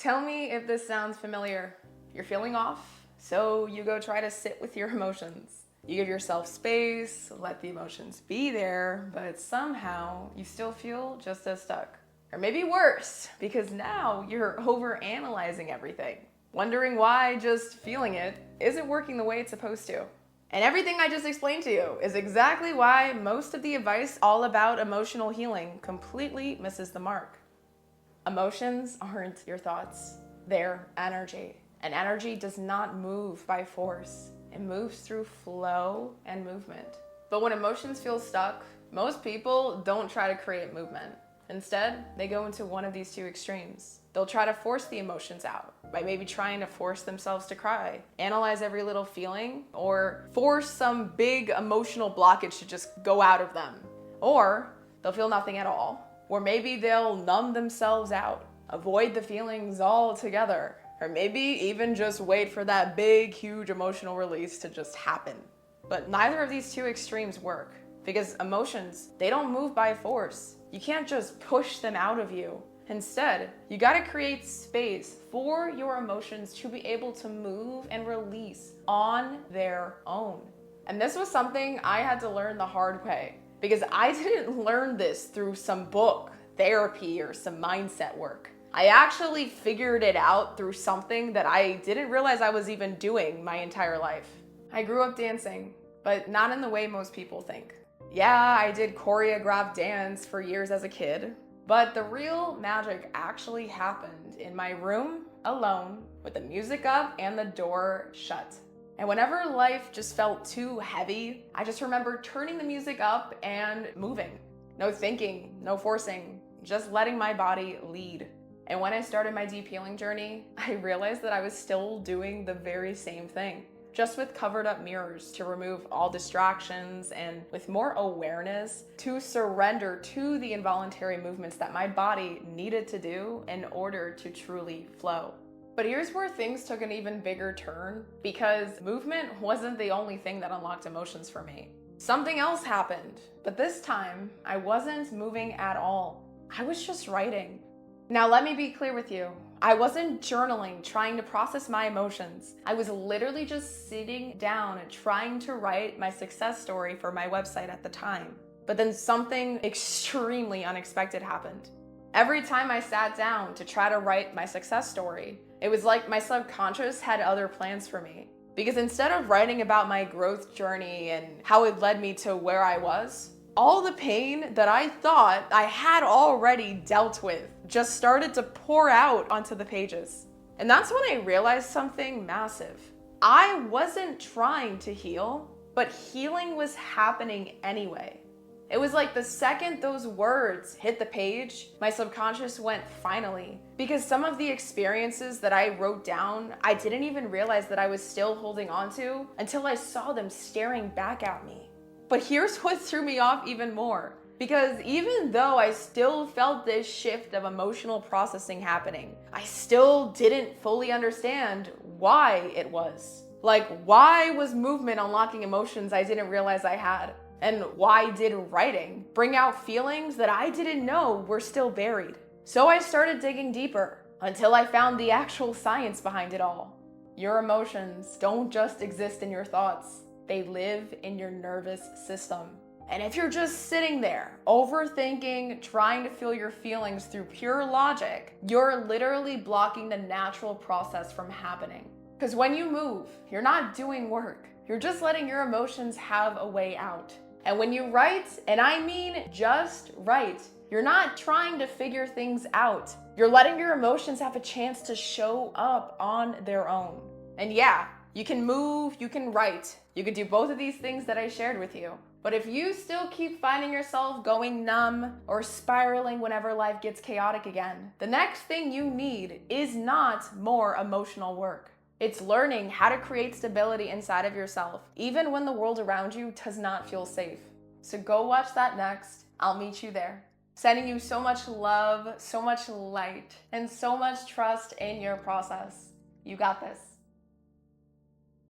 Tell me if this sounds familiar. You're feeling off, so you go try to sit with your emotions. You give yourself space, let the emotions be there, but somehow you still feel just as stuck. Or maybe worse, because now you're overanalyzing everything, wondering why just feeling it isn't working the way it's supposed to. And everything I just explained to you is exactly why most of the advice all about emotional healing completely misses the mark. Emotions aren't your thoughts, they're energy. And energy does not move by force. It moves through flow and movement. But when emotions feel stuck, most people don't try to create movement. Instead, they go into one of these two extremes. They'll try to force the emotions out by maybe trying to force themselves to cry, analyze every little feeling, or force some big emotional blockage to just go out of them. Or they'll feel nothing at all. Or maybe they'll numb themselves out, avoid the feelings altogether. Or maybe even just wait for that big, huge emotional release to just happen. But neither of these two extremes work, because emotions, they don't move by force. You can't just push them out of you. Instead, you gotta create space for your emotions to be able to move and release on their own. And this was something I had to learn the hard way, because I didn't learn this through some book, therapy, or some mindset work. I actually figured it out through something that I didn't realize I was even doing my entire life. I grew up dancing, but not in the way most people think. Yeah, I did choreographed dance for years as a kid, but the real magic actually happened in my room, alone, with the music up and the door shut. And whenever life just felt too heavy, I just remember turning the music up and moving. No thinking, no forcing, just letting my body lead. And when I started my deep healing journey, I realized that I was still doing the very same thing, just with covered up mirrors to remove all distractions and with more awareness to surrender to the involuntary movements that my body needed to do in order to truly flow. But here's where things took an even bigger turn, because movement wasn't the only thing that unlocked emotions for me. Something else happened, but this time I wasn't moving at all. I was just writing. Now let me be clear with you. I wasn't journaling, trying to process my emotions. I was literally just sitting down and trying to write my success story for my website at the time. But then something extremely unexpected happened. Every time I sat down to try to write my success story, it was like my subconscious had other plans for me. Because instead of writing about my growth journey and how it led me to where I was, all the pain that I thought I had already dealt with just started to pour out onto the pages. And that's when I realized something massive. I wasn't trying to heal, but healing was happening anyway. It was like the second those words hit the page, my subconscious went finally. Because some of the experiences that I wrote down, I didn't even realize that I was still holding on to until I saw them staring back at me. But here's what threw me off even more. Because even though I still felt this shift of emotional processing happening, I still didn't fully understand why it was. Like, why was movement unlocking emotions I didn't realize I had? And why did writing bring out feelings that I didn't know were still buried? So I started digging deeper until I found the actual science behind it all. Your emotions don't just exist in your thoughts. They live in your nervous system. And if you're just sitting there, overthinking, trying to feel your feelings through pure logic, you're literally blocking the natural process from happening. Because when you move, you're not doing work. You're just letting your emotions have a way out. And when you write, and I mean just write, you're not trying to figure things out. You're letting your emotions have a chance to show up on their own. And yeah, you can move, you can write. You can do both of these things that I shared with you. But if you still keep finding yourself going numb or spiraling whenever life gets chaotic again, the next thing you need is not more emotional work. It's learning how to create stability inside of yourself, even when the world around you does not feel safe. So go watch that next. I'll meet you there. Sending you so much love, so much light, and so much trust in your process. You got this.